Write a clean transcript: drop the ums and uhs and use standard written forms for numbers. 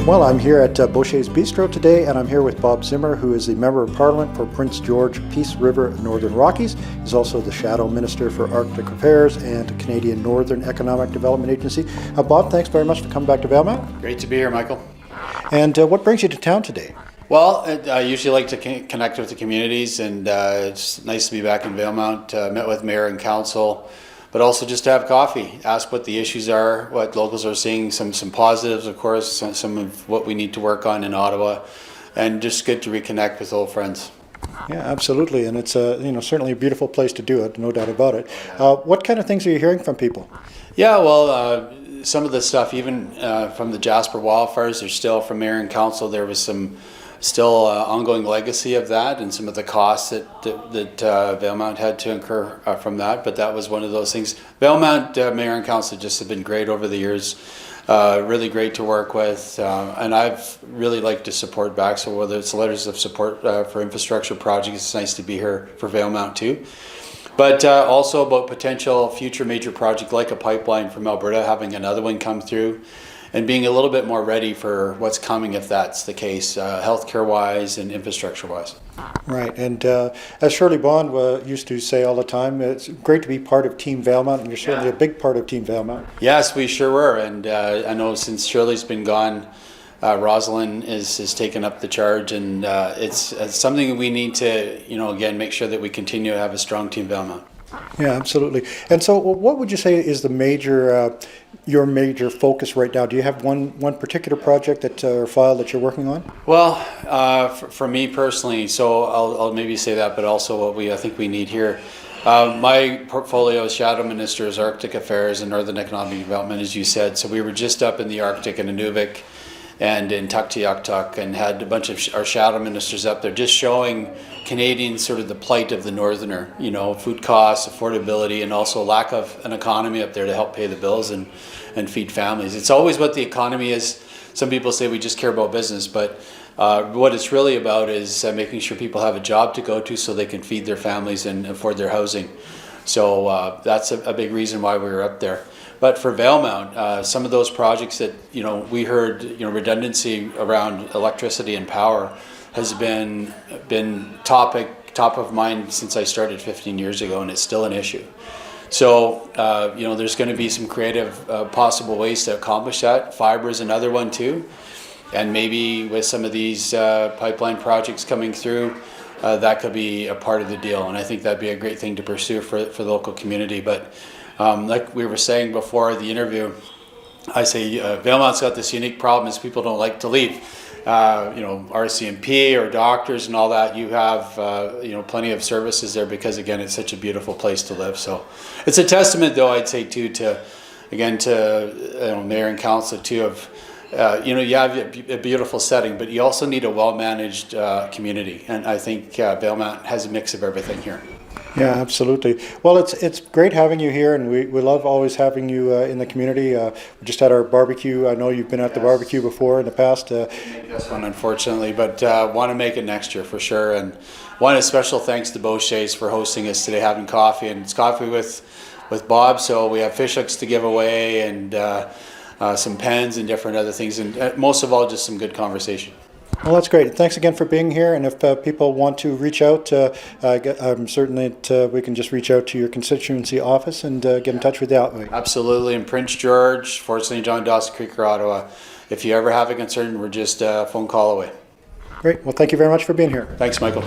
Well, I'm here at Boucher's Bistro today, and I'm here with Bob Zimmer, who is the Member of Parliament for Prince George, Peace River, Northern Rockies. He's also the Shadow Minister for Arctic Affairs and Canadian Northern Economic Development Agency. Bob, thanks very much for coming back to Valemount. Great to be here, Michael. And what brings you to town today? Well, I usually like to connect with the communities, and it's nice to be back in Valemount. Met with Mayor and Council, but also just to have coffee, ask what the issues are, what locals are seeing, some positives, of course, some of what we need to work on in Ottawa, and just good to reconnect with old friends. Yeah, absolutely, and it's certainly a beautiful place to do it, no doubt about it. What kind of things are you hearing from people? Yeah, well, some of the stuff, even from the Jasper wildfires, there's still, from Mayor and Council, there was some still ongoing legacy of that, and some of the costs that Valemount had to incur from that. But that was one of those things. Valemount Mayor and Council just have been great over the years, really great to work with, and I've really liked to support back. So whether it's letters of support for infrastructure projects, it's nice to be here for Valemount too. But also about potential future major project like a pipeline from Alberta, having another one come through, and being a little bit more ready for what's coming if that's the case, healthcare-wise and infrastructure-wise. Right, and as Shirley Bond used to say all the time, it's great to be part of Team Valemount, and you're certainly a big part of Team Valemount. Yes, we sure were, and I know since Shirley's been gone, Rosalind has taken up the charge, and it's something we need to, again, make sure that we continue to have a strong Team Valemount. Yeah, absolutely. And so what would you say is the your major focus right now? Do you have one particular project or file that you're working on? Well, for me personally, so I'll maybe say that, but also what I think we need here. My portfolio as Shadow Minister is Arctic Affairs and Northern Economic Development, as you said. So we were just up in the Arctic in Nunavut and in Tuktoyaktuk, and had a bunch of our shadow ministers up there just showing Canadians sort of the plight of the northerner, food costs, affordability, and also lack of an economy up there to help pay the bills and feed families. It's always what the economy is. Some people say we just care about business, but what it's really about is making sure people have a job to go to so they can feed their families and afford their housing. So that's a big reason why we were up there. But for Valemount, some of those projects that we heard, redundancy around electricity and power has been top of mind since I started 15 years ago, and it's still an issue. So there's going to be some creative possible ways to accomplish that. Fiber is another one too, and maybe with some of these pipeline projects coming through, that could be a part of the deal. And I think that'd be a great thing to pursue for the local community. But like we were saying before the interview, I say Valemount's got this unique problem is people don't like to leave. RCMP or doctors and all that, you have plenty of services there because again it's such a beautiful place to live. So it's a testament though, I'd say too, to Mayor and Council too of you have a beautiful setting, but you also need a well-managed community, and I think Valemount has a mix of everything here. Yeah, absolutely. Well, it's great having you here, and we love always having you in the community. We just had our barbecue. I know you've been at the barbecue before in the past. This one, unfortunately, but want to make it next year for sure. And a special thanks to Boucher's for hosting us today, having coffee, and it's coffee with Bob. So we have fish hooks to give away, and some pens and different other things, and most of all, just some good conversation. Well, that's great. Thanks again for being here. And if people want to reach out, I'm certain that we can just reach out to your constituency office and get in touch with you that way. Absolutely. In Prince George, Fort St. John, Dawson Creek, or Ottawa. If you ever have a concern, we're just a phone call away. Great. Well, thank you very much for being here. Thanks, Michael.